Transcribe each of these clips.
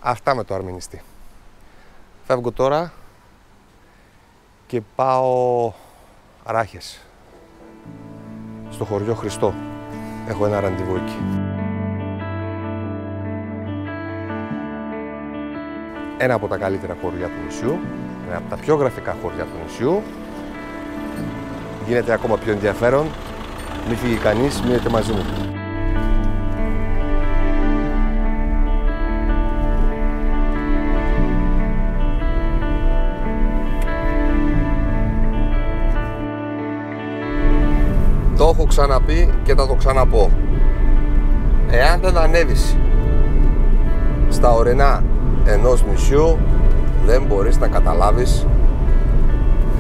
Αυτά με το αρμενιστή. Φεύγω τώρα και πάω Ράχες, στο χωριό Χριστό. Έχω ένα ραντεβού εκεί. Ένα από τα καλύτερα χωριά του νησιού, ένα από τα πιο γραφικά χωριά του νησιού. Γίνεται ακόμα πιο ενδιαφέρον. Μην φύγει κανείς, μείνετε μαζί μου. Το έχω ξαναπεί και θα το ξαναπώ. Εάν δεν ανέβεις στα ορεινά ενός νησιού, δεν μπορείς να καταλάβεις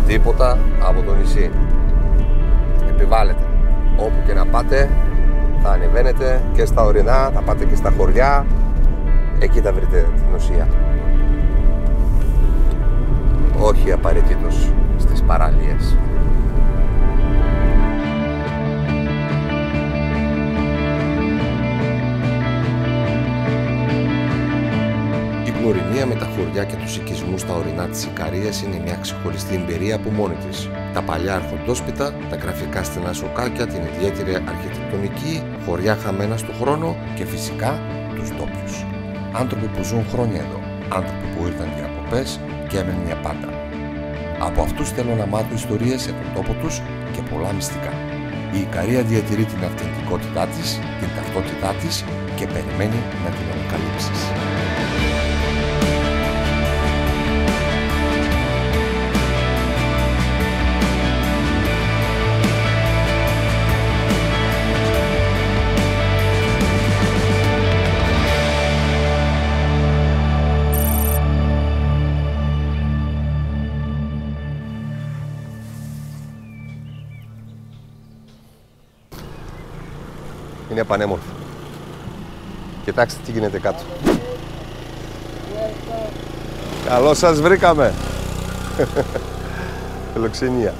τίποτα από το νησί. Επιβάλλεται. Όπου και να πάτε, θα ανεβαίνετε και στα ορεινά, θα πάτε και στα χωριά. Εκεί θα βρείτε την ουσία. Όχι απαραίτητος στις παραλίες. Η γνωριμία με τα χωριά και τους οικισμούς στα ορεινά της Ικαρίας είναι μια ξεχωριστή εμπειρία από μόνη της. Τα παλιά αρχοντόσπιτα, τα γραφικά στενά σοκάκια, την ιδιαίτερη αρχιτεκτονική, χωριά χαμένα στο χρόνο και φυσικά τους ντόπιους. Άνθρωποι που ζουν χρόνια εδώ, άνθρωποι που ήρθαν διακοπές και έμεναν για πάντα. Από αυτούς θέλω να μάθω ιστορίες για τον τόπο τους και πολλά μυστικά. Η Ικαρία διατηρεί την αυθεντικότητά της, την ταυτότητά της και περιμένει να την ανακαλύψεις. Είναι πανέμορφο. Κοιτάξτε τι γίνεται κάτω. Καλώς σας βρήκαμε. Φιλοξενία.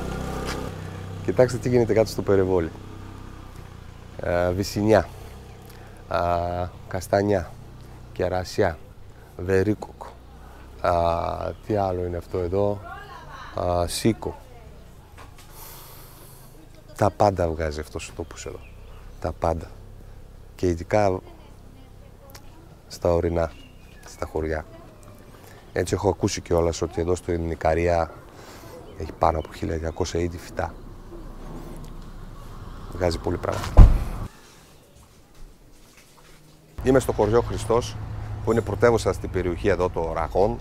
Κοιτάξτε τι γίνεται κάτω στο Περιβόλι. Βυσσινιά, καστανιά, κερασιά, βερίκοκο. Τι άλλο είναι αυτό εδώ, σίκο. Τα πάντα βγάζει αυτός ο τόπος εδώ. Τα πάντα. Και ειδικά στα ορεινά, στα χωριά. Έτσι έχω ακούσει κιόλας ότι εδώ στην Ικαρία έχει πάνω από 1200 είδη φυτά. Βγάζει πολύ πράγμα. Είμαι στο χωριό Χριστός, που είναι πρωτεύουσα στην περιοχή εδώ των Ραχών,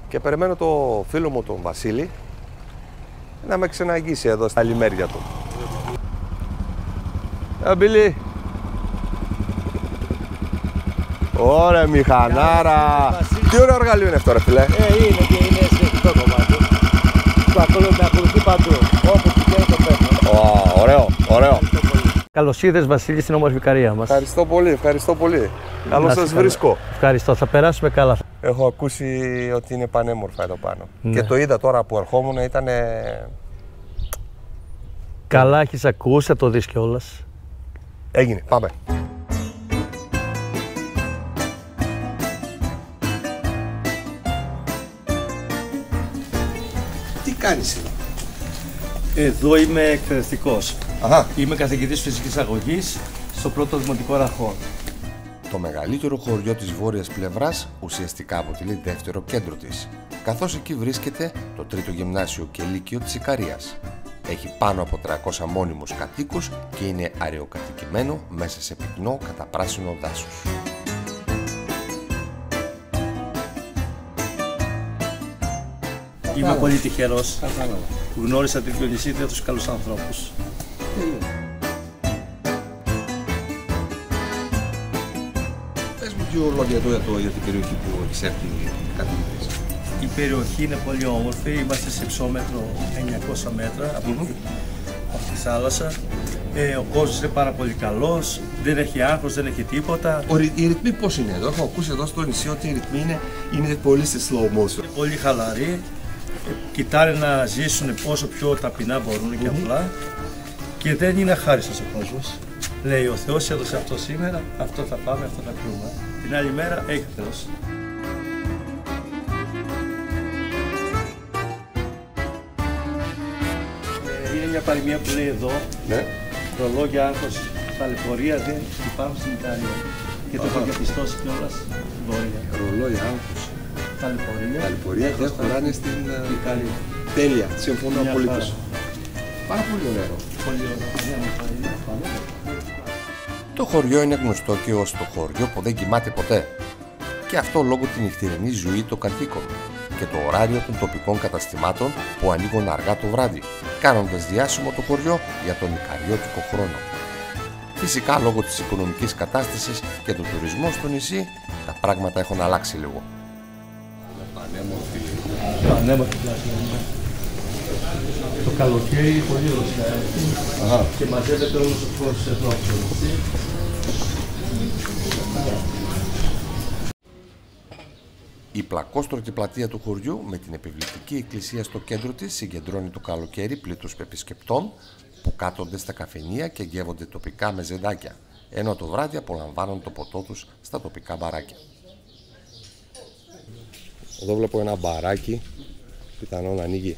και περιμένω το φίλο μου τον Βασίλη να με ξαναγγίσει εδώ στα λιμέρια του. Μπιλί. Ωραία μηχανάρα. Τι ωραίο εργαλείο είναι αυτό ρε φίλε. Είναι και είναι αισθητικό κομμάτι. Με ακολουθεί παντού. Όπου πηγαίνει το παίρνω. Ωραίο, ωραίο. Καλώς ήρθες Βασίλη στην όμορφη Ικαρία μας. Ευχαριστώ πολύ, ευχαριστώ πολύ. Καλώς σας βρίσκω. Ευχαριστώ, θα περάσουμε καλά. Έχω ακούσει ότι είναι πανέμορφα εδώ πάνω. Ναι. Και το είδα τώρα που ερχόμουν, ήταν... Καλά έχεις ακούσει, θα το δεις κιόλας. Έγινε, πάμε. Τι κάνεις εδώ? Εδώ είμαι εκπαιδευτικός. Αχα. Είμαι καθηγητής φυσικής αγωγής στο πρώτο δημοτικό Ραχών. Το μεγαλύτερο χωριό της βόρειας πλευράς ουσιαστικά αποτελεί δεύτερο κέντρο της, καθώς εκεί βρίσκεται το τρίτο γυμνάσιο και λύκειο της Ικαρίας. Έχει πάνω από 300 μόνιμους κατοίκους και είναι αραιοκατοικημένο μέσα σε πυκνό καταπράσινο δάσος. Είμαι πολύ τυχερός που γνώρισα την Διονυσίδη και τους καλούς ανθρώπους. Πες μου δύο λόγια εδώ για την περιοχή που έχεις έρθει καθηγητής. Η περιοχή είναι πολύ όμορφη, είμαστε σε υψόμετρο 900 μέτρα από τη θάλασσα. Ο κόσμος είναι πάρα πολύ καλός, δεν έχει άγχος, δεν έχει τίποτα. Οι ρυθμοί πώς είναι εδώ? Έχω ακούσει εδώ στο νησί ότι οι ρυθμοί είναι πολύ σε slow motion. Είναι πολύ χαλαροί, κοιτάνε να ζήσουν όσο πιο ταπεινά μπορούν και απλά. Και δεν είναι αχάριστος ο κόσμος. Λέει ο Θεός έδωσε αυτό σήμερα, αυτό θα πάμε, αυτό θα πιούμε. Την άλλη μέρα έχει Θεός. μια παροιμία που λέει εδώ. Ναι. Ρολόγια άγχος στα λεωφορεία δεν υπάρχουν στην Ιταλία. Και το έχω διαπιστώσει κιόλας στην πορεία. Ρολόγια άγχος. Τα λεωφορεία δεν χωράνε στην Ιταλία. Τέλεια, συμφωνώ απολύτως. Πάρα πολύ ωραίο. Πολύ ωραίο. Το χωριό είναι γνωστό και ως το χωριό που δεν κοιμάται ποτέ. Και αυτό λόγω τη νυχτερινή ζωή των κατοίκων και το ωράριο των τοπικών καταστημάτων που ανοίγουν αργά το βράδυ, κάνοντας διάσημο το χωριό για τον ικαριώτικο χρόνο. Φυσικά λόγω της οικονομικής κατάστασης και του τουρισμού στο νησί, τα πράγματα έχουν αλλάξει λίγο. Πανέμορφη πλατεία. Το καλοκαίρι πολύ ρωσιά και μαζεύεται όλος ο κόσμος εδώ. Η πλακόστρωτη πλατεία του χωριού με την επιβλητική εκκλησία στο κέντρο της συγκεντρώνει το καλοκαίρι πλήθος επισκεπτών που κάθονται στα καφενεία και γεύονται τοπικά με ζεντάκια, ενώ το βράδυ απολαμβάνουν το ποτό τους στα τοπικά μπαράκια. Εδώ βλέπω ένα μπαράκι, πιθανόν ανοίγει.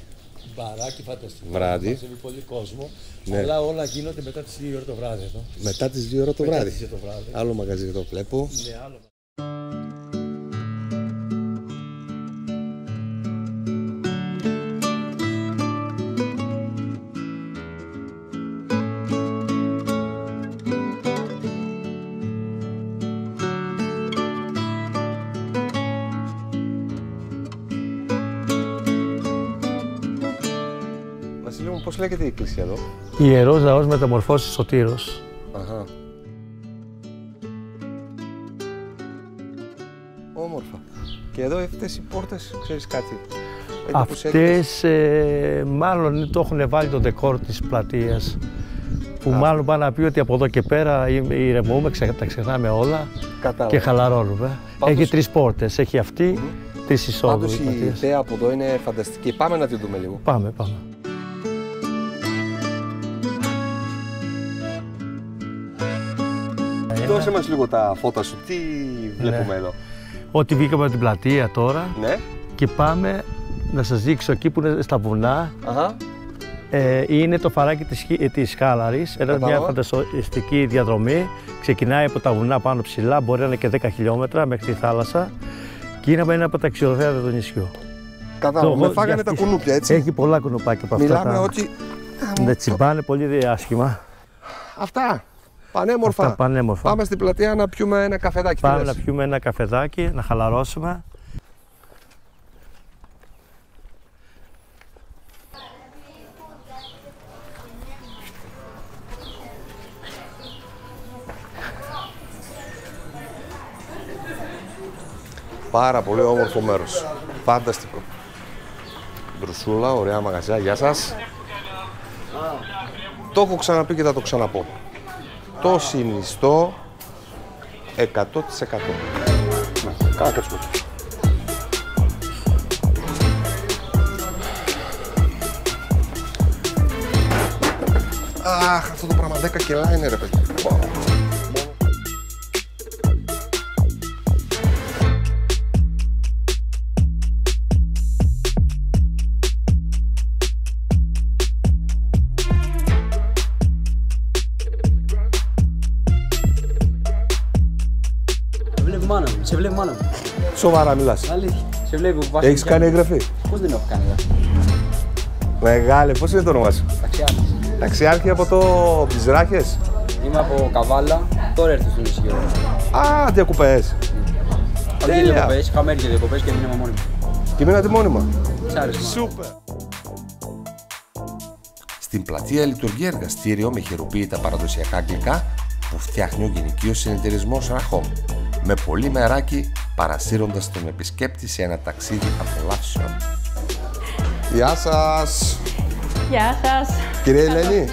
Μπαράκι φανταστικό, βράδυ. Μαζεύει πολύ κόσμο, ναι. Αλλά όλα γίνονται μετά τις 2 ώρα το βράδυ εδώ. Μετά τις 2 ώρα το βράδυ. βράδυ. Άλλο μαγαζί εδώ βλέπω. Ναι, άλλο. Βασίλη μου, πώς λέγεται η εκκλησία εδώ? Ιερός Ναός Μεταμορφώσης Σωτήρος. Αχα. Όμορφα. Και εδώ αυτές οι πόρτες, ξέρεις κάτι? Αυτές μάλλον το έχουν βάλει το ντεκόρ της πλατείας. Που μάλλον πάει να πει ότι από εδώ και πέρα ηρεμούμε, τα ξεχνάμε όλα. Κατάλαβα. Και χαλαρώνουμε. Πάντως... Έχει 3 πόρτες, έχει αυτή, 3 εισόδους. Πάντως η ιδέα από εδώ είναι φανταστική. Πάμε να την δούμε λίγο. Πάμε. Δώσε μας λίγο τα φώτα σου, τι βλέπουμε εδώ? Ότι βγήκαμε από την πλατεία τώρα, ναι. Και πάμε να σας δείξω εκεί που είναι στα βουνά. Αχα. Είναι το φαράκι της Χάλαρης, μια φανταστική διαδρομή. Ξεκινάει από τα βουνά πάνω ψηλά, μπορεί να είναι και 10 χιλιόμετρα μέχρι τη θάλασσα. Και είναι ένα από τα αξιοθέατα του νησιού. Κατάλαβα, με φάγανε τα κουνούπια, έτσι. Έχει πολλά κουνουπάκια από αυτά. Μιλάμε ότι... Ναι, τσιμπάνε πολύ άσχημα. Αυτά. Πανέμορφα. Πάμε στην πλατεία να πιούμε ένα καφεδάκι. Πάμε να πιούμε ένα καφεδάκι, να χαλαρώσουμε. Πάρα πολύ όμορφο μέρος. Φανταστικό. Μπρουσούλα, ωραία μαγαζιά. Γεια σας. Το έχω ξαναπεί και θα το ξαναπώ. Το συνιστώ 100%. Κάνα κάτσουμε. Αχ, αυτό το πράγμα 10 κιλά είναι, ρε παιδί. Σε βλέπει μάνα μου. Σοβαρά μιλάς? Αλήθεια. Σε βλέπει που βάζει. Έχεις κάνει εγγραφή? Πώς δεν έχω κάνει εγγραφή? Μεγάλε, πώς είναι το όνομα σου? Ταξιάρχης. Ταξιάρχη από τις Ράχες. Είμαι από Καβάλα. Τώρα έρθω στο νησί. Α, διακοπές. Είχαμε διακοπές, είχαμε έρθει διακοπές και μείναμε μόνοι μου. Και μείνατε μόνιμα. Σ' άρεσε. Σούπερ. Στην πλατεία λειτουργεί εργαστήριο με χειροποίητα παραδοσιακά γλυκά που φτιάχνει ο Γενικείος Συνεταιρισμός Ραχών, με πολύ μεράκι παρασύροντας τον επισκέπτη σε ένα ταξίδι απολαύσεων. Γεια σας! Γεια σας! Κυρία Ελένη,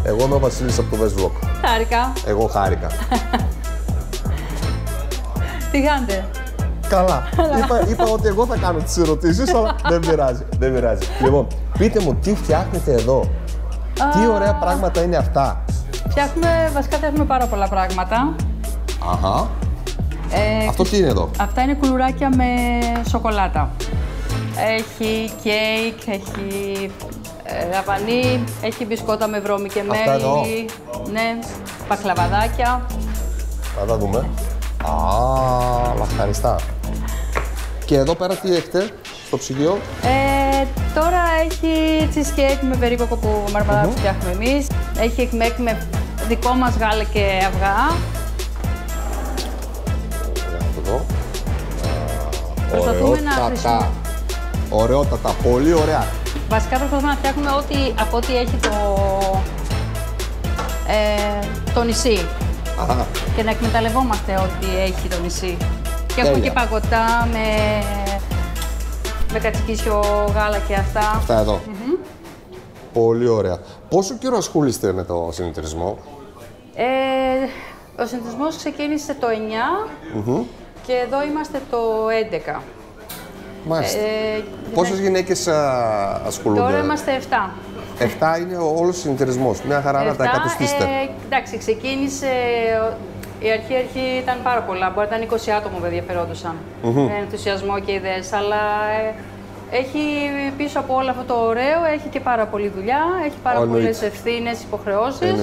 εγώ είμαι ο Βασίλης από το West Vlog. Χάρηκα. Εγώ χάρηκα. Τι κάνετε? Καλά. Είπα ότι εγώ θα κάνω τις ερωτήσεις, αλλά δεν πειράζει. Λοιπόν, πείτε μου τι φτιάχνετε εδώ. Τι ωραία πράγματα είναι αυτά. Βασικά φτιάχνουμε πάρα πολλά πράγματα. Αχα. Αυτό τι είναι εδώ? Αυτά είναι κουλουράκια με σοκολάτα. Έχει κέικ, έχει ραβανί, έχει μπισκότα με βρώμη και Αυτά εδώ. μέλι. Ναι, πακλαβαδάκια. Θα τα δούμε. Α, λαχαριστά. Και εδώ πέρα τι έχετε στο ψυγείο? Τώρα έχει cheesecake με περίποκο που μαρμελάδα που φτιάχνουμε εμείς. Έχει εκμέκ με δικό μας γάλα και αυγά. Εδώ. Προσπαθούμε να χρησιμοποιήσουμε. Ωραιότατα, πολύ ωραία. Βασικά προσπαθούμε να φτιάχνουμε από ό,τι έχει το νησί. Αχα. Και να εκμεταλλευόμαστε ό,τι έχει το νησί. Και έχουμε και παγωτά με κατσικίσιο γάλα και αυτά. Αυτά εδώ. Πολύ ωραία. Πόσο καιρό ασχολείστε με το συνεταιρισμό? Ο συνεταιρισμός ξεκίνησε το 9 και εδώ είμαστε το 11. Μάλιστα. Πόσες γυναίκες ασχολούνται? Τώρα είμαστε 7. 7 είναι όλος ο συνεταιρισμός. Μια χαρά να τα εκατοστήσετε. Εντάξει, ξεκίνησε. Η αρχή ήταν πάρα πολλά. Μπορεί να ήταν 20 άτομα που ενδιαφερόντουσαν. Με ενθουσιασμό και ιδέες. Αλλά έχει πίσω από όλο αυτό το ωραίο, έχει και πάρα πολλή δουλειά. Έχει πάρα πολλές ευθύνες, υποχρεώσεις.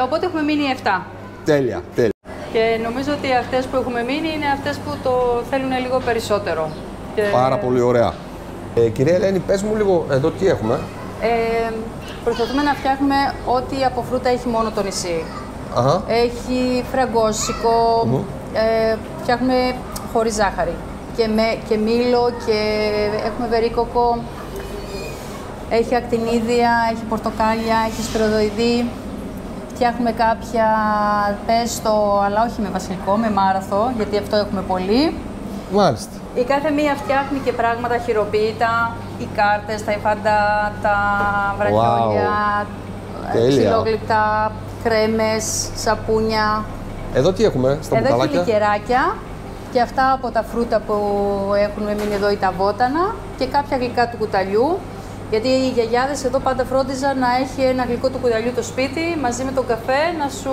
Οπότε έχουμε μείνει 7. Τέλεια, τέλεια. Και νομίζω ότι αυτές που έχουμε μείνει είναι αυτές που το θέλουν λίγο περισσότερο. Πάρα πολύ ωραία. Κυρία Ελένη, πες μου λίγο εδώ τι έχουμε. Προσπαθούμε να φτιάχνουμε ό,τι από φρούτα έχει μόνο το νησί. Έχει φραγκόσικο, φτιάχνουμε χωρίς ζάχαρη και μήλο και έχουμε βερίκοκο, έχει ακτινίδια, έχει πορτοκάλια, έχει σπυροδοειδή. Φτιάχνουμε κάποια πέστο, αλλά όχι με βασιλικό, με μάραθο, γιατί αυτό έχουμε πολύ. Μάλιστα. Η κάθε μία φτιάχνει και πράγματα χειροποίητα, οι κάρτες, τα υφαντά, τα βραχιόλια, ξυλόγλυπτα, κρέμες, σαπούνια. Εδώ τι έχουμε στα μπουκαλάκια? Εδώ έχει λικεράκια και αυτά από τα φρούτα που έχουν μείνει εδώ ή τα βότανα και κάποια γλυκά του κουταλιού. Γιατί οι γιαγιάδες εδώ πάντα φρόντιζαν να έχει ένα γλυκό του κουταλιού το σπίτι μαζί με τον καφέ να σου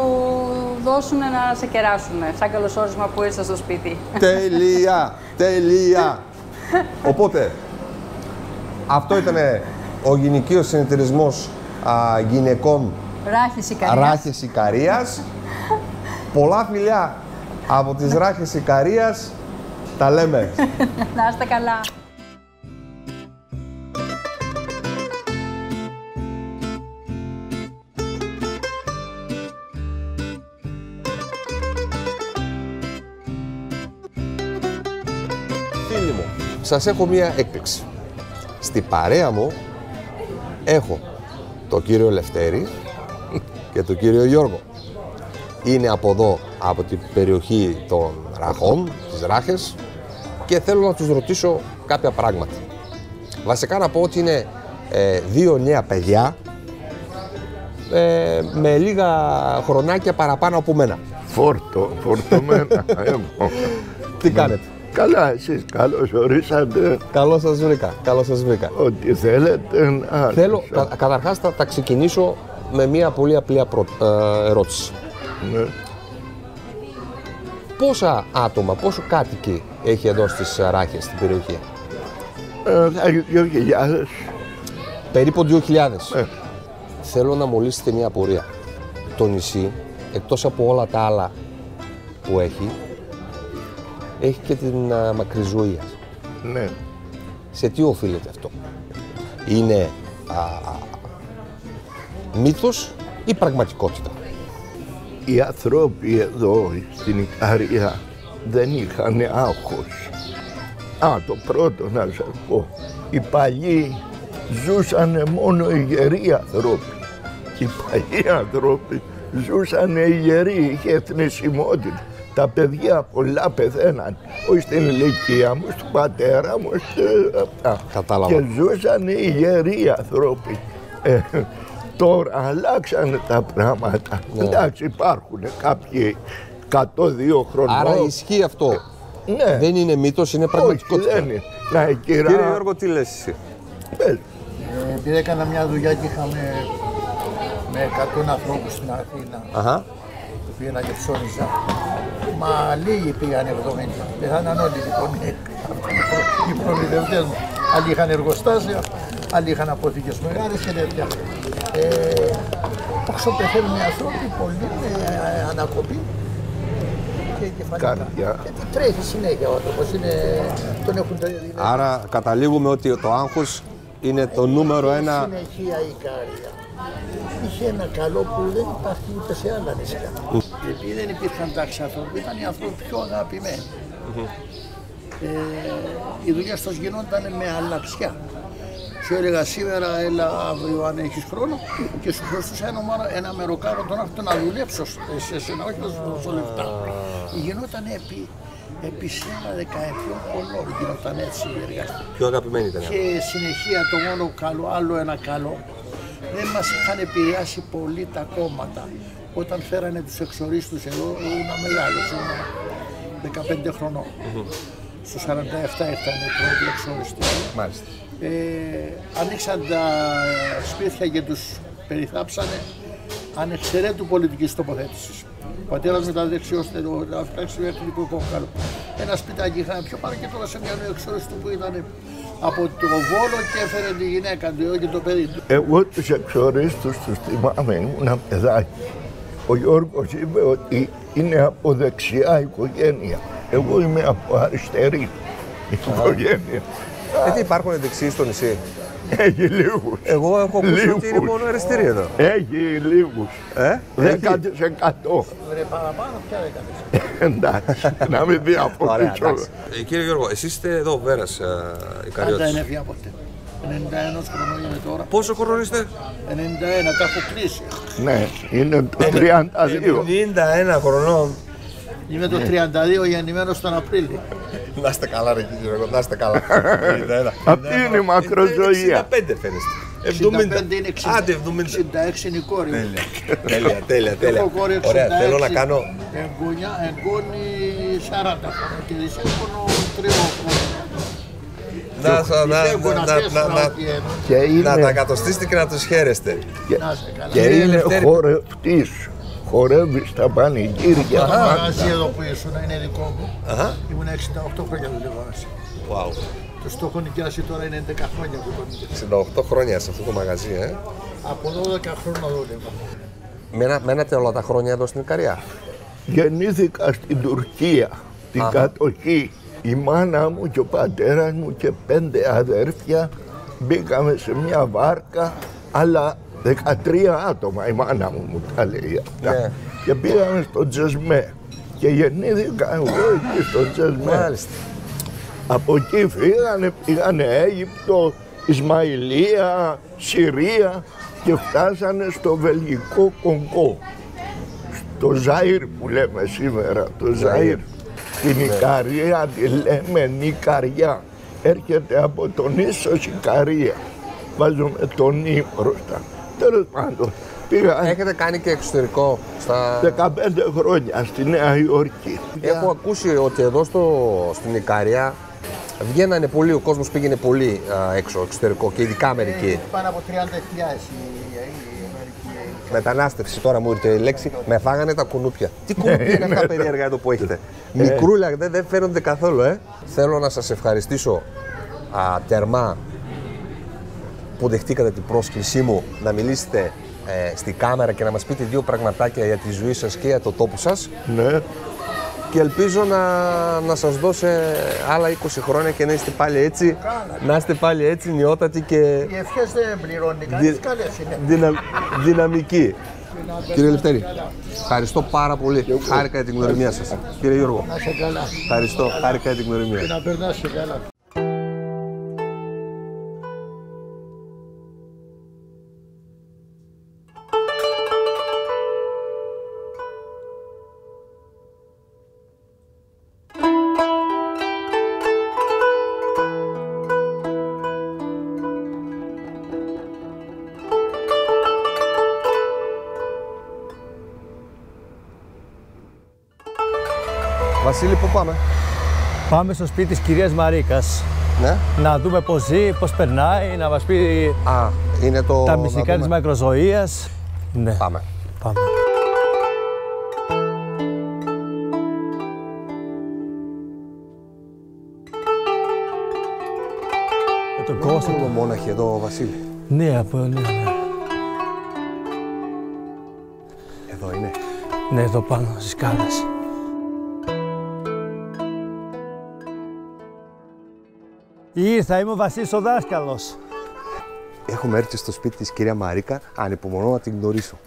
δώσουν να σε κεράσουν. Σαν καλωσόρισμα που ήρθα στο σπίτι. Τέλεια! Τέλεια! Οπότε, αυτό ήταν ο γυναικείος συνεταιρισμός γυναικών Ράχες Ικαρίας. Πολλά φιλιά από τις Ράχες Ικαρίας. Τα λέμε. Να είστε καλά. Φίλοι μου, σας έχω μία έκπληξη. Στη παρέα μου έχω τον κύριο Λευτέρη και τον κύριο Γιώργο. Είναι από εδώ, από την περιοχή των Ραχών, τις Ράχες, και θέλω να τους ρωτήσω κάποια πράγματα. Βασικά να πω ότι είναι δύο νέα παιδιά με λίγα χρονάκια παραπάνω από μένα. Φορτωμένα εγώ. Τι κάνετε? Καλά, εσείς καλώς ορίσατε. Καλώς σας βρήκα, καλώς σας βρήκα. Ό,τι θέλετε να... Θέλω, καταρχάς θα ξεκινήσω με μία πολύ απλή ερώτηση. Ναι. Πόσα άτομα, πόσο κάτοικοι έχει εδώ στις Ράχες, στην περιοχή? 2.000. Περίπου 2.000. Θέλω να μου λύσετε μία απορία. Το νησί, εκτός από όλα τα άλλα που έχει και την μακριζωία. Ναι. Σε τι οφείλεται αυτό? Είναι μύθος ή πραγματικότητα? Οι άνθρωποι εδώ στην Ικαρία δεν είχαν άγχος. Το πρώτο να σας πω, οι παλιοί ζούσαν μόνο οι γεροί άνθρωποι. Οι παλιοί άνθρωποι ζούσαν οι γεροί, είχε θνησιμότητα. Τα παιδιά πολλά πεθαίναν, όχι στην ηλικία μου, στον πατέρα μου, αυτά. Κατάλαβα. Και ζούσαν οι γεροί άνθρωποι. Τώρα αλλάξανε τα πράγματα. Ναι. Εντάξει, υπάρχουν κάποιοι 102 χρονών. Άρα ισχύει αυτό. Ναι. Δεν είναι μύθος, είναι πραγματικότητα. Όχι, δεν είναι. Ναι, Κύριε Γιώργο, τι λες εσύ? Επειδή έκανα μια δουλειά και είχαμε με 100 ανθρώπους στην Αθήνα, που πήγαινα και ψώνιζα. Μα λίγοι πήγαν 70. Πεθάναν όλοι λοιπόν οι προμηθευτές μου. Άλλοι είχαν εργοστάσια, άλλοι είχαν αποθήκες μεγάλες και τέτοια. Όσο πεθαίνουν οι άνθρωποι, πολλοί με ανακοπή και κεφαλικά. Γιατί τρέχει συνέχεια ο άνθρωπος, τον έχουν... Άρα καταλήγουμε ότι το άγχος είναι το νούμερο ένα. Συνεχεία η Ικάρια. Είχε ένα καλό που δεν υπάρχει ούτε σε άλλα νησιά. Επειδή δεν υπήρχαν τάξη άνθρωποι, ήταν οι άνθρωποι πιο αγαπημένοι. Οι δουλειές τους γινόταν με αλλαξιά. Σου έλεγα σήμερα, έλα αύριο αν έχεις χρόνο και σου χρωστούσα ένα μεροκάρο τον αυτό να δουλέψω σε εσένα, όχι να σου δώσω λεφτά. Γινόταν επί σένα δεκαετιών πολλών, γινόταν έτσι η εργασία. Πιο αγαπημένη ήταν. Και συνεχεία το μόνο καλό, άλλο ένα καλό, δεν μας είχαν επηρεάσει πολύ τα κόμματα. Όταν φέρανε τους εξορίστους εδώ, ήμουν μεγάλος, ήμουν 15 χρονών. Στους 47 ήρθαν οι πρώτοι εξοριστικοί. Μάλιστα. Ανοίξαν τα σπίτια και τους περιθάψανε ανεξαιρέτου πολιτικής τοποθέτησης. Ο πατέρας με τα δεξιός να φτιάξει μέχρι την υποκόκαλο. Ένα σπιτάκι είχαν πιο πάνω και τώρα σε μια εξορίστου που ήταν από το Βόλο και έφερε τη γυναίκα του και το παιδί του. Εγώ τους εξορίστους τους θυμάμαι, ήμουν παιδάκι. Ο Γιώργος είπε ότι είναι από δεξιά οικογένεια. Εγώ είμαι από αριστερή οικογένεια. Γιατί υπάρχουν δεξιοί στο νησί? Έχει λίγους. Εγώ έχω ακούσει ότι είναι μόνο αριστερή εδώ. Έχει λίγους. 10%. Ρε παραπάνω πια δεν κάνεις. Εντάξει, να μην διαφωνήσω. Κύριε Γιώργο, εσείς είστε εδώ Βέρας Ικαριώτης. Πάντα είναι πια ποτέ. 91 χρονών είναι τώρα. Πόσο χρόνο είστε? 91, τα έχω κλείσει. Ναι, είναι το 32. 91 χρονών. Είμαι το 32 γεννημένος τον Απρίλιο. Να είστε καλά ρε κύριε Γιώργο, να είστε καλά. Αυτή είναι η μακροζωία. 65 φαίνεστε. 75 είναι 60. Άντε 70. 66 είναι η κόρη μου. Τέλεια. Έχω κόρη 66. Ωραία, θέλω να κάνω... Εγγόνι 40 χρόνια και δυσέγγωνο 3 χρόνια. Να τα κατοστήσετε και να τους χαίρεστε. Και είναι χορευτής. Χορεύει στα πανηγύρια. Το μαγαζί εδώ που ήσουν είναι δικό μου. Ήμουν 68 χρόνια δουλεύω. Wow. Το στόχο νοικιάσει τώρα είναι 11 χρόνια που το νοικιάσει. 68 χρόνια σε αυτό το μαγαζί, Από 12 χρόνια δούλευα. Μένατε όλα τα χρόνια εδώ στην Ικαρία? Γεννήθηκα στην Τουρκία, την κατοχή. Η μάνα μου και ο πατέρας μου και 5 αδέρφια μπήκαμε σε μια βάρκα, αλλά 13 άτομα η μάνα μου τα λέει αυτά. Ναι. Και πήγαμε στο Τζεσμέ και γεννήθηκα εγώ εκεί στο Τζεσμέ. Μάλιστα. Από εκεί πήγανε Αίγυπτο, Ισμαηλία, Συρία και φτάσανε στο Βελγικό Κονγκό. Στο Ζαΐρ που λέμε σήμερα, το Ζαΐρ. Την Ικαρία τη λέμε Νικαριά. Έρχεται από τον ίσος Ικαρία. Βάζουμε τον Ι μπροστά. Τέλος πάντων, πήγα... Έχετε κάνει και εξωτερικό στα... 15 χρόνια στη Νέα Υόρκη. Έχω ακούσει ότι εδώ στην Ικαρία βγαίνανε πολύ, ο κόσμος πήγαινε πολύ έξω, εξωτερικό και ειδικά Αμερική. Πάνω από 30.000 η Αμερική. Μετανάστευση, τώρα μου ήρθε η λέξη, με φάγανε τα κουνούπια. Τι κουνούπια είναι αυτά περίεργα εδώ που έχετε? Μικρούλα, δεν φαίνονται καθόλου, Θέλω να σας ευχαριστήσω τερμά που δεχτήκατε την πρόσκλησή μου να μιλήσετε στη κάμερα και να μας πείτε 2 πραγματάκια για τη ζωή σας και για το τόπο σας. Ναι. Και ελπίζω να σας δώσει άλλα 20 χρόνια και να είστε πάλι έτσι, να είστε πάλι έτσι νιώτατοι και... Οι ευχές δεν πληρώνει κανείς, καλές είναι. Δυναμικοί. Κύριε Λευτέρη, ευχαριστώ πάρα πολύ. Χάρηκα για την γνωριμία σας. Κύριε Γιώργο, να είσαι καλά. Ευχαριστώ, χάρηκα για την γνωριμία. Και να περνάς και καλά. Βασίλη, πού πάμε? Πάμε στο σπίτι της κυρίας Μαρίκας. Ναι. Να δούμε πώς ζει, πώς περνάει, να μας πει είναι τα μυστικά της μακροζωίας. Ναι. Πάμε. το Κώστα. Είναι μοναχοί εδώ, Βασίλη. Ναι, ναι. Εδώ είναι. Ναι, εδώ πάνω στις σκάλες. Ήρθα, είμαι ο Βασίλης ο δάσκαλος. Έχουμε έρθει στο σπίτι της κυρία Μαρίκα, ανυπομονώ να την γνωρίσω.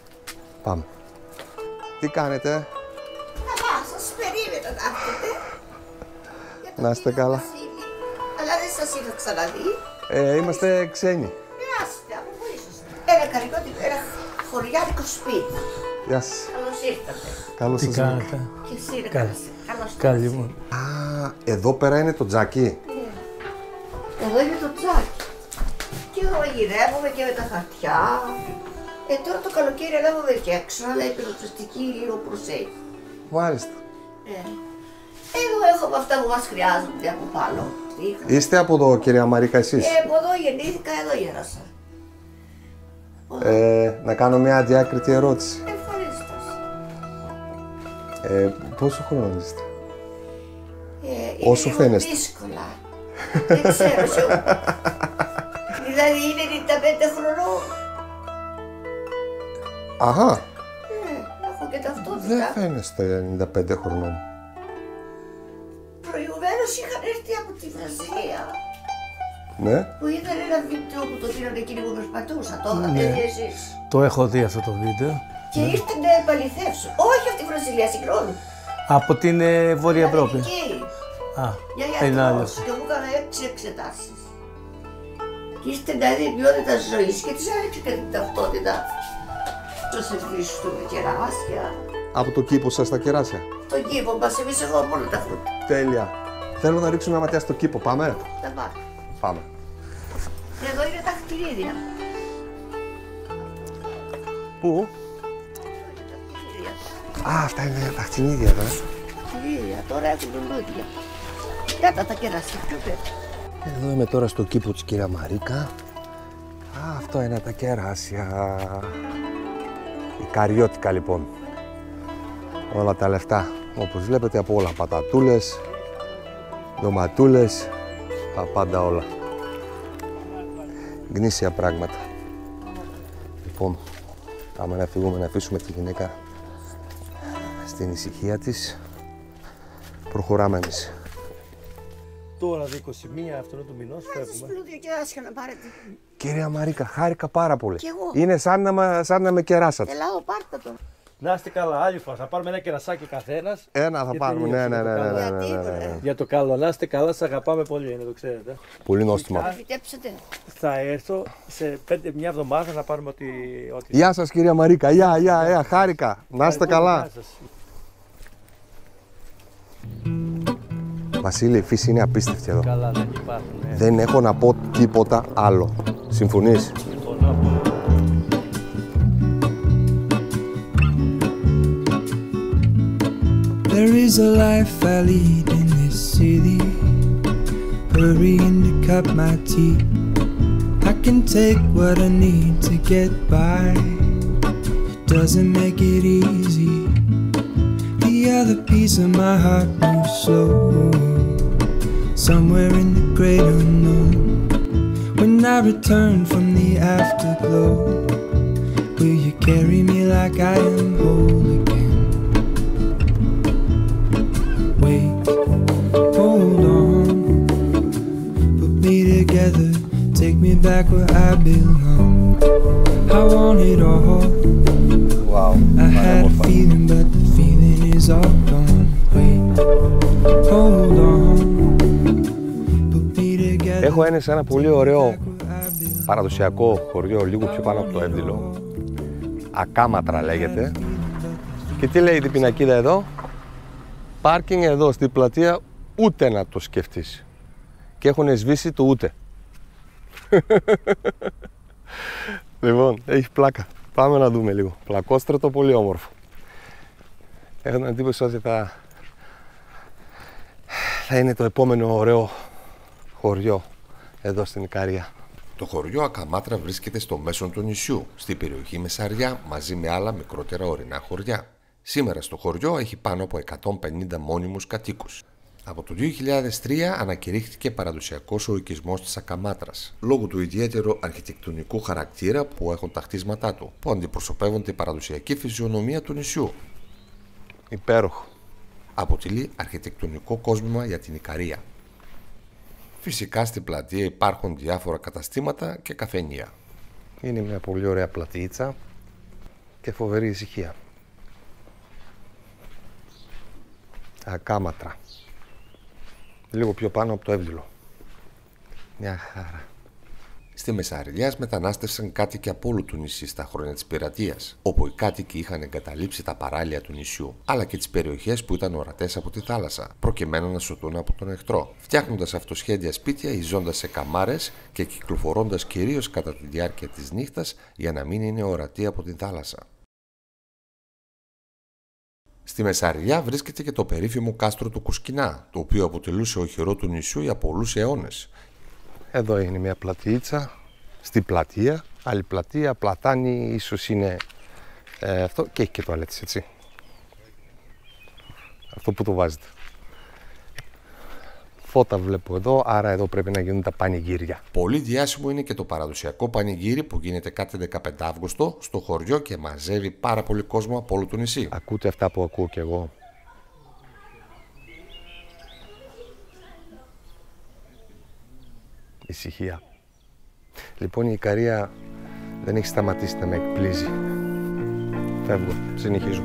Πάμε. Τι κάνετε? Καλά, σας περίμενα να έρθετε. Να είστε καλά. Αλλά δεν σας είχα ξαναδεί. Είμαστε ξένοι. Περάστε, από πού είσαστε? Ένα χωριάτικο σπίτι. Γεια σας. Καλώς ήρθατε. Καλώς Τι σας κάνετε? Και εσύ ρε καλώς ήρθατε. Καλή. Α, εδώ πέρα είναι το τζάκι. Εδώ είναι το τζάκι. Και μαγειρεύουμε και με τα χαρτιά. Τώρα το καλοκαίρι ανάβουμε και έξω, αλλά η πυροσβεστική λίγο προσέχει. Μάλιστα. Εδώ έχουμε αυτά που μας χρειάζονται από πάνω. Είστε από εδώ, κυρία Μαρίκα, εσείς? Από εδώ γεννήθηκα, εδώ γέρασα. Να κάνω μια διάκριτη ερώτηση. Ευχαρίστως. Πόσο χρόνο είστε? Όσο φαίνεστε. Δύσκολα. Δεν ξέρω. Δηλαδή είναι 95 χρονών. Αχα. Έχω και ταυτότητα. Δεν φαίνεστε 95 χρονών. Προηγουμένως είχαν έρθει από τη Βραζιλία. Ναι. Που είδαν ένα βίντεο που το πήραν εκείνοι που περπατούσα. Το είχατε δει εσείς? Το έχω δει αυτό το βίντεο. Και ήρθαν να επαληθεύσουν. Όχι από τη Βραζιλία, συγγνώμη. Από την Βόρεια Ευρώπη. Α, είναι άλλος. Και μου έκανα 6 εξετάσεις. Και ήρθε να δει ποιότητα ζωής και της άνοιξε και την ταυτότητα. Το σερβίς του με κεράσια. Από το κήπο σας τα κεράσια? Τον κήπο μας, εμείς έχουμε όλα τα φρούτα. Τέλεια. Θέλω να ρίξουμε μια ματιά στο κήπο, πάμε? Τα πάμε. Πάμε. Εδώ είναι τα χτυρίδια. Πού? Α, αυτά είναι τα χτινίδια εδώ. Χτυρίδια, τώρα έχουν λουλούδια. Κάτα τα κεράσια, πιο πέρα. Εδώ είμαι τώρα στο κήπο της κυρία Μαρίκα. Α, αυτό είναι τα κεράσια. Η καριώτικα λοιπόν. Όλα τα λεφτά, όπως βλέπετε, από όλα. Πατατούλες, ντοματούλες, τα πάντα όλα. Γνήσια πράγματα. Λοιπόν, πάμε να φύγουμε, να αφήσουμε τη γυναίκα στην ησυχία της. Προχωράμε εμείς. Τώρα 21 αυτού του μηνός φεύγουμε. Λουλούδια κεράσια να πάρετε. Κυρία Μαρίκα, χάρηκα πάρα πολύ. Κι εγώ. Είναι σαν να με κεράσατε. Ελάω, πάρτε το. Να είστε καλά, άλλη φορά. Θα πάρουμε ένα κερασάκι ο καθένας. Ένα θα πάρουμε, ναι. Για το καλό, να είστε καλά, σας αγαπάμε πολύ, να το ξέρετε. Πολύ νόστιμο. Θα φυτέψετε. Θα έρθω σε μια εβδομάδα να πάρουμε ό,τι... Γεια σας κυρία Μαρίκα, γεια, χάρηκα. Να είστε καλά. Βασίλη, η φύση είναι απίστευτη εδώ. Καλά, δεν υπάρχουν. Δεν έχω να πω τίποτα άλλο. Συμφωνείς? Συμφωνώ. There is a life I lead in this city, hurrying to cut my teeth. I can take what I need to get by, it doesn't make it easy. The other piece of my heart moves slow, somewhere in the great unknown. When I return from the afterglow, will you carry me like I am whole again? Wait, hold on, put me together, take me back where I belong. I want it all. Wow, I had a feeling, but the feeling is all gone. Wait, hold on, put me together. Έχω ένα σε ένα πολύ ωραίο παραδοσιακό χωριό, λίγο πιο πάνω από το Εύδηλο. Ακάματρα λέγεται. Και τι λέει την πινακίδα εδώ? Πάρκινγκ εδώ στην πλατεία, ούτε να το σκεφτείς. Και έχουν σβήσει το ούτε. Λοιπόν, έχει πλάκα. Πάμε να δούμε λίγο. Πλακόστρωτο, πολύ όμορφο. Έχω την εντύπωση ότι θα είναι το επόμενο ωραίο χωριό εδώ στην Ικαρία. Το χωριό Ακαμάτρα βρίσκεται στο μέσο του νησιού, στην περιοχή Μεσαριά, μαζί με άλλα μικρότερα ορεινά χωριά. Σήμερα στο χωριό έχει πάνω από 150 μόνιμους κατοίκους. Από το 2003 ανακηρύχθηκε παραδοσιακός ο οικισμός της Ακαμάτρας, λόγω του ιδιαίτερου αρχιτεκτονικού χαρακτήρα που έχουν τα χτίσματά του, που αντιπροσωπεύουν την παραδοσιακή φυσιονομία του νησιού. Υπέροχο. Αποτελεί αρχιτεκτονικό κόσμημα για την Ικαρία. Φυσικά στην πλατεία υπάρχουν διάφορα καταστήματα και καφενεία. Είναι μια πολύ ωραία πλατείτσα και φοβερή ησυχία. Ακάματρα. Λίγο πιο πάνω από το Εύδηλο. Μια χαρά. Στη Μεσαριλιάς μετανάστευσαν κάτοικοι από όλο του νησί στα χρόνια της πειρατείας, όπου οι κάτοικοι είχαν εγκαταλείψει τα παράλια του νησιού, αλλά και τις περιοχές που ήταν ορατές από τη θάλασσα, προκειμένου να σωθούν από τον εχθρό, φτιάχνοντας αυτοσχέδια σπίτια ή ζώντας σε καμάρες και κυκλοφορώντας κυρίως κατά τη διάρκεια της νύχτας για να μην είναι ορατοί από τη θάλασσα. Στη Μεσαριλιά βρίσκεται και το περίφημο κάστρο του Κουσκινά, το οποίο αποτελούσε οχυρό του νησιού για πολλούς αιώνες. Εδώ είναι μια πλατείτσα, στη πλατεία, άλλη πλατεία, πλατάνη, ίσως είναι αυτό και έχει και τουαλέτες, έτσι. Αυτό που το βάζετε. Φώτα βλέπω εδώ, άρα εδώ πρέπει να γίνουν τα πανηγύρια. Πολύ διάσημο είναι και το παραδοσιακό πανηγύρι που γίνεται κάθε 15 Αύγουστο στο χωριό και μαζεύει πάρα πολύ κόσμο από όλο το νησί. Ακούτε αυτά που ακούω κι εγώ. Ησυχία. Λοιπόν, η Ικαρία δεν έχει σταματήσει να με εκπλήσει. Φεύγω, συνεχίζω.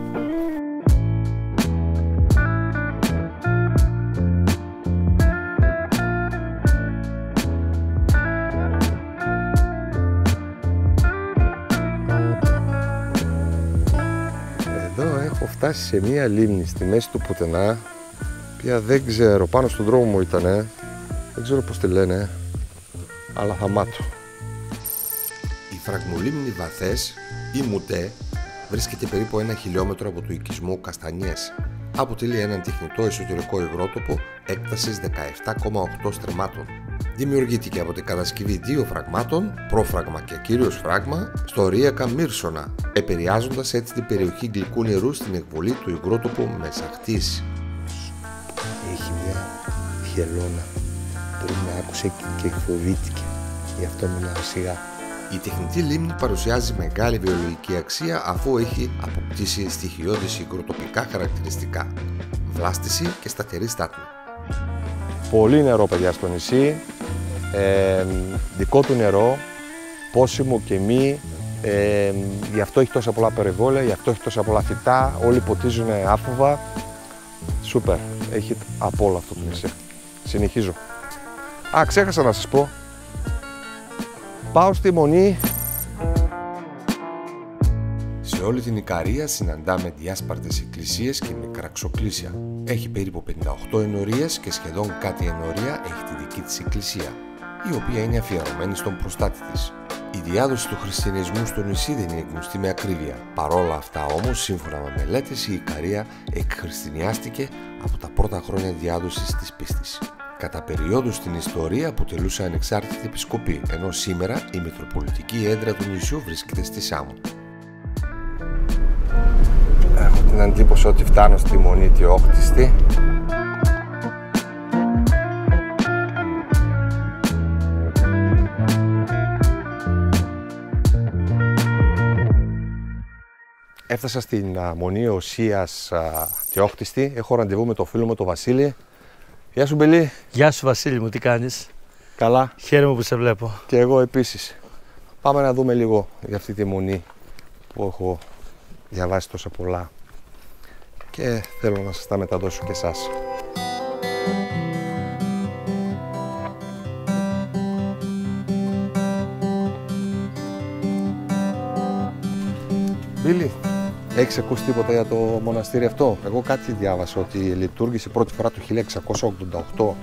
Εδώ έχω φτάσει σε μία λίμνη στη μέση του πουθενά, οποία δεν ξέρω, πάνω στον δρόμο μου ήτανε, δεν ξέρω πώς τη λένε, αλλά θα μάθω. Η φραγμολίμνη Βαθές ή Μουτέ βρίσκεται περίπου 1 χιλιόμετρο από το οικισμό Καστανιές. Αποτελεί έναν τεχνητό εσωτερικό υγρότοπο έκτασης 17,8 στρεμμάτων. Δημιουργήθηκε από την κατασκευή 2 φραγμάτων, πρόφραγμα και κύριος φράγμα, στο Ρίακα Μύρσονα, επηρεάζοντας έτσι την περιοχή γλυκού νερού στην εκβολή του υγρότοπου Μεσαχτής. Έχει μια χελώνα. Πριν με άκουσε και φοβήθηκε. Γι' αυτό μιλάω σιγά. Η τεχνητή λίμνη παρουσιάζει μεγάλη βιολογική αξία αφού έχει αποκτήσει στοιχειώδεις υγροτοπικά χαρακτηριστικά, βλάστηση και σταθερή στάθμη. Πολύ νερό, παιδιά, στο νησί. Δικό του νερό, πόσιμο και μη. Γι' αυτό έχει τόσα πολλά περιβόλια, γι' αυτό έχει τόσα πολλά φυτά. Όλοι ποτίζουν άφοβα. Σούπερ. Έχει από όλο αυτό το νησί. Συνεχίζω. Α, ξέχασα να σας πω. Πάω στη Μονή. Σε όλη την Ικαρία συναντάμε διάσπαρτες εκκλησίες και μικρά ξοκλήσια. Έχει περίπου 58 ενορίες και σχεδόν κάθε ενορία έχει τη δική της εκκλησία, η οποία είναι αφιερωμένη στον προστάτη της. Η διάδοση του χριστιανισμού στο νησί δεν είναι γνωστή με ακρίβεια. Παρόλα αυτά όμως, σύμφωνα με μελέτες, η Ικαρία εκχριστιανιάστηκε από τα πρώτα χρόνια διάδοσης της πίστης. Κατά περιόδους στην ιστορία αποτελούσε ανεξάρτητη επισκοπή, ενώ σήμερα η Μητροπολιτική Έδρα του νησιού βρίσκεται στη Σάμο. Έχω την εντύπωση ότι φτάνω στη Μονή τη Όχτιστη. Έφτασα στην Μονή Οσίας Τεόχτιστη. Έχω ραντεβού με το φίλο μου τον Βασίλη. Γεια σου, Μπελή. Γεια σου, Βασίλη μου, τι κάνεις? Καλά. Χαίρομαι που σε βλέπω. Και εγώ επίσης. Πάμε να δούμε λίγο για αυτή τη Μονή που έχω διαβάσει τόσα πολλά και θέλω να σας τα μεταδώσω και εσάς. Μπίλη, έχεις ακούσει τίποτα για το μοναστήρι αυτό? Εγώ κάτι διάβασα ότι λειτουργήσε πρώτη φορά το 1688.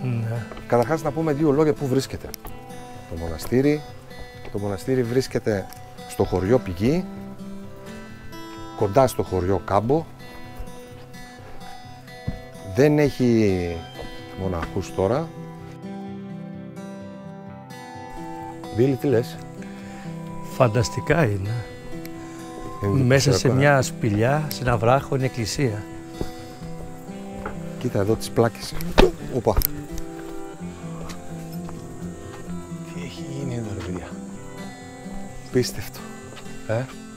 Ναι. Καταρχάς να πούμε 2 λόγια πού βρίσκεται το μοναστήρι. Το μοναστήρι βρίσκεται στο χωριό Πηγή, κοντά στο χωριό Κάμπο. Δεν έχει μοναχούς τώρα. Βίλη, τι λες? Φανταστικά είναι. Μέσα σε μια σπηλιά, σε ένα βράχο, είναι εκκλησία. Κοίτα εδώ τις πλάκες. Οπα. Τι έχει γίνει εδώ ρε παιδιά. Πίστευτο.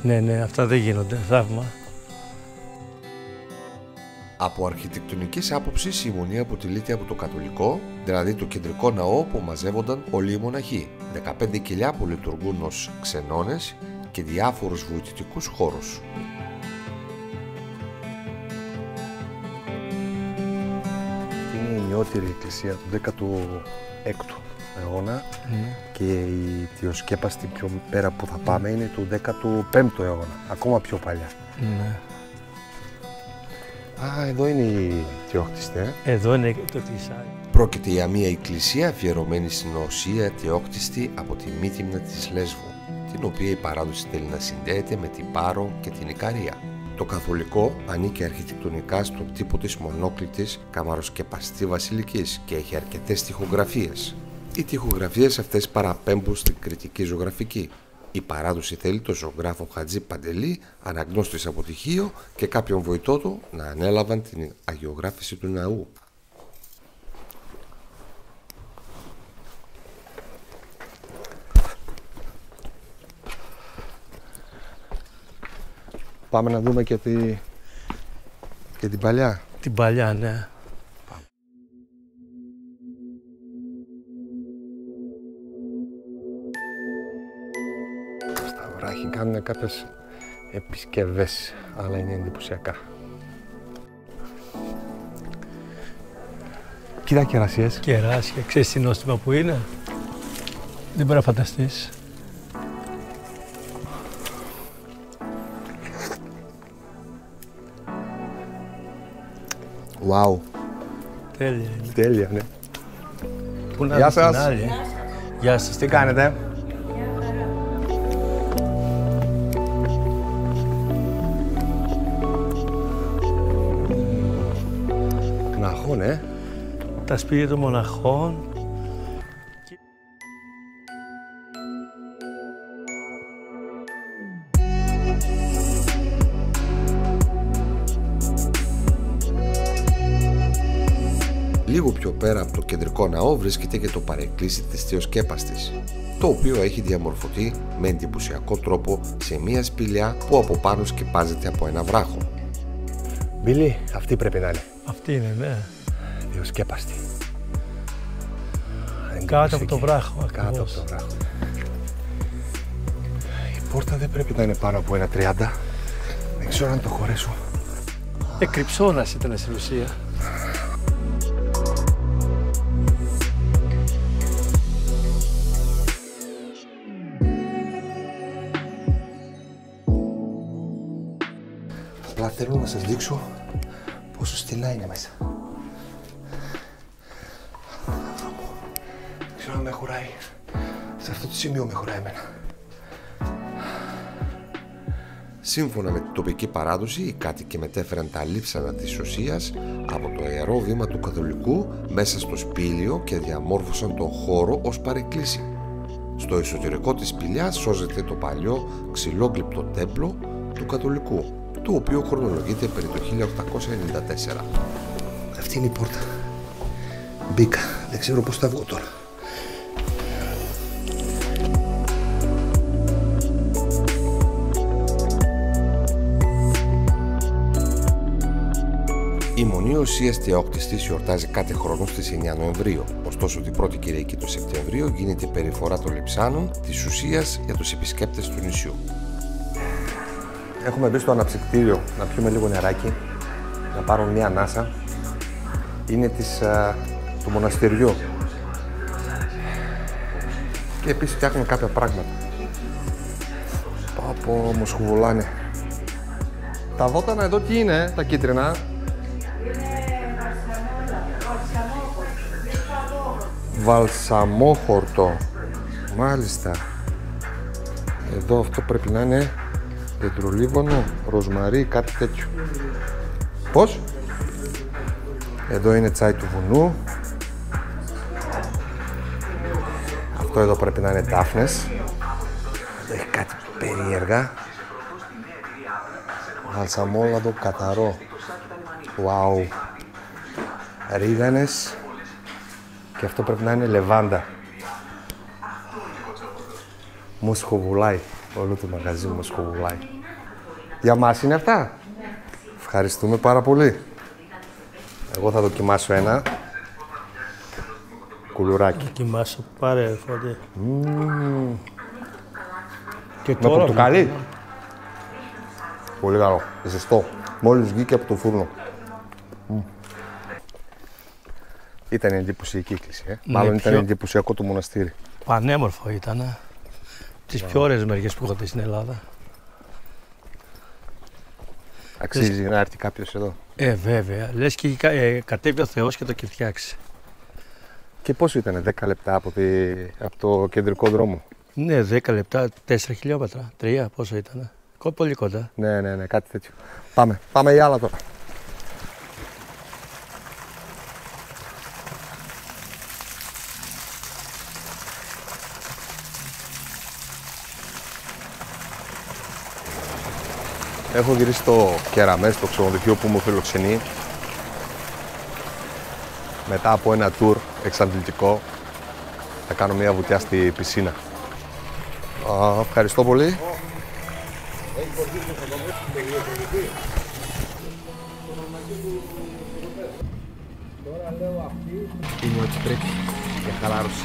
Ναι, αυτά δεν γίνονται. Θαύμα. Από αρχιτεκτονικής άποψης η Μονή αποτελείται από το καθολικό, δηλαδή το κεντρικό ναό που μαζεύονταν όλοι οι μοναχοί, 15 κοιλιά που λειτουργούν ως ξενώνες και διάφορους βοηθητικούς χώρους. Είναι η νεότερη εκκλησία του 16ου αιώνα και η τειοσκέπαστη πιο πέρα που θα πάμε είναι του 15ου αιώνα, ακόμα πιο παλιά. Ναι. Α, εδώ είναι η Θεόκτιστη, Εδώ είναι το εκκλησιάρι. Πρόκειται για μια εκκλησία αφιερωμένη στην Οσία Θεόκτιστη από τη Μύθυμνα της Λέσβου, την οποία η παράδοση θέλει να συνδέεται με την Πάρο και την Ικαρία. Το καθολικό ανήκει αρχιτεκτονικά στον τύπο της μονόκλητης καμαροσκεπαστή βασιλικής και έχει αρκετές τοιχογραφίες. Οι τοιχογραφίες αυτές παραπέμπουν στην κρητική ζωγραφική. Η παράδοση θέλει τον ζωγράφο Χατζή Παντελή, αναγνώστης από τυχείο και κάποιον βοηθό του να ανέλαβαν την αγιογράφηση του ναού. Πάμε να δούμε και την παλιά. Την παλιά, ναι. Στα βράχη κάνουν κάποιες επισκευές, αλλά είναι εντυπωσιακά. Κοίτα κερασιές. Κεράσια, ξέρεις τι νόστιμα που είναι. Δεν μπορεί να φανταστείς. Wow. Τέλεια είναι. Τέλεια, ναι. Πού να Γεια δεις την σας. άλλη. Γεια σας. Τι κάνετε? Μοναχών, Τα σπίτια των μοναχών. Λίγο πιο πέρα από το κεντρικό ναό βρίσκεται και το παρεκκλήσι της Θεοσκέπαστης, το οποίο έχει διαμορφωθεί με εντυπωσιακό τρόπο σε μια σπηλιά που από πάνω σκεπάζεται από ένα βράχο. Μπίλι, αυτή πρέπει να είναι. Αυτή είναι, ναι. Θεοσκέπαστη. Κάτω από το βράχο. Κάτω από το βράχο. Η πόρτα δεν πρέπει να είναι πάνω από 1,30. Δεν ξέρω αν το χωρέσω. Εκρυψώνας ήταν στην ουσία. Απλά θέλω να σας δείξω πόσο στενά είναι μέσα. Δεν ξέρω αν με χωράει. Σε αυτό το σημείο με χωράει εμένα. Σύμφωνα με την τοπική παράδοση, οι κάτοικοι μετέφεραν τα λείψανα της Οσίας από το ιερό βήμα του Καθολικού μέσα στο σπήλιο και διαμόρφωσαν τον χώρο ως παρεκκλήσι. Στο εσωτερικό της σπηλιάς σώζεται το παλιό ξυλόγλυπτο τέμπλο του Καθολικού, το οποίο χρονολογείται περί το 1894. Αυτή είναι η πόρτα. Μπήκα. Δεν ξέρω πώς θα βγω τώρα. Η Μονή Οσίας Θεόκτιστης γιορτάζει κάθε χρόνο στις 9 Νοεμβρίου. Ωστόσο, την πρώτη Κυριακή του Σεπτεμβρίου γίνεται περιφορά των λειψάνων της Οσίας για τους επισκέπτες του νησιού. Έχουμε μπει στο αναψυκτήριο να πιούμε λίγο νεράκι, να πάρουμε μια ανάσα. Είναι του μοναστηριού. Και επίσης φτιάχνουμε κάποια πράγματα. Πω, μου σχουβουλάνε. Τα βότανα εδώ τι είναι, τα κίτρινα? Βαλσαμόχορτο. Μάλιστα. Εδώ αυτό πρέπει να είναι δεντρολίβανο, ροσμαρί, κάτι τέτοιο. Πώς? Εδώ είναι τσάι του βουνού. Αυτό εδώ πρέπει να είναι ντάφνες. Εδώ έχει κάτι περίεργα. Βαλσαμόλαδο καθαρό. Wow. ρίγανες και αυτό πρέπει να είναι λεβάντα. Μοσχοβουλάει, όλο το μαγαζί μοσχοβουλάει. Για μας είναι αυτά. Ευχαριστούμε πάρα πολύ. Εγώ θα δοκιμάσω ένα κουλουράκι. Δοκιμάσω, πάρε φωτέ. Και με πορτοκαλί. Πολύ καλό, ζεστό. Μόλις βγήκε από το φούρνο. Ήταν εντυπωσιακή η εκκλησία. Μάλλον ήταν εντυπωσιακό το μοναστήρι. Πανέμορφο ήταν. Τις πιο ωραίες μεριές που έχω δει στην Ελλάδα. Αξίζει να έρθει κάποιος εδώ. Βέβαια. Λες και κατέβει ο Θεός και το έχει φτιάξει. Και πόσο ήταν, 10 λεπτά από το κεντρικό δρόμο? Ναι, 10 λεπτά, 4 χιλιόμετρα, 3, πόσο ήταν. Πολύ κοντά. Ναι, κάτι τέτοιο. Πάμε για άλλα τώρα. Έχω γυρίσει στο Κεραμέ, στο ξενοδοχείο που μου φιλοξενεί. Μετά από ένα tour εξαντλητικό, θα κάνω μια βουτιά στη πισίνα. Ευχαριστώ πολύ. Είναι ό,τι πρέπει για χαλάρωση.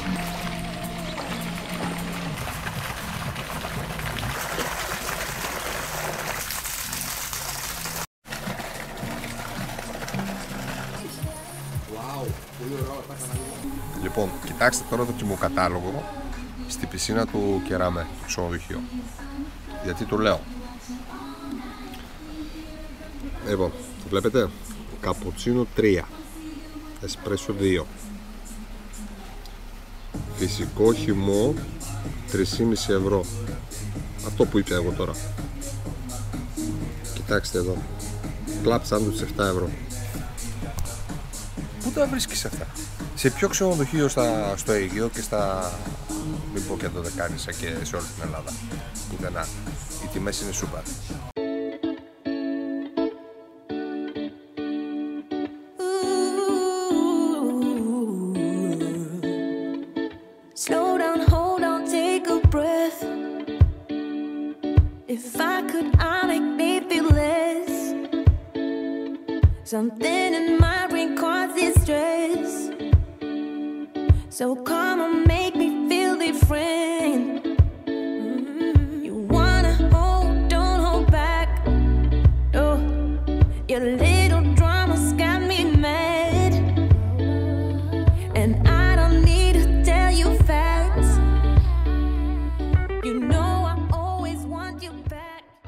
Λοιπόν, κοιτάξτε τώρα το τιμοκατάλογο στη πισίνα του Κεραμέ, το ξενοδοχείο. Γιατί το λέω. Λοιπόν, το βλέπετε, καπουτσίνο 3, εσπρέσο 2, φυσικό χυμό 3,5 ευρώ. Αυτό που είπα εγώ τώρα. Κοιτάξτε εδώ, κλαπ σάντουιτς 7 ευρώ. Πού τα βρίσκεις αυτά? Σε ποιο ξενοδοχείο στο Αιγαίο και μην πω και το Δεκάνησα και σε όλη την Ελλάδα? Πουθενά. Οι τιμές είναι σούπερ. Slow down, hold on, take a breath. If I could, I'd make me feel less. Something in my brain causes stress. So come on, make me feel different.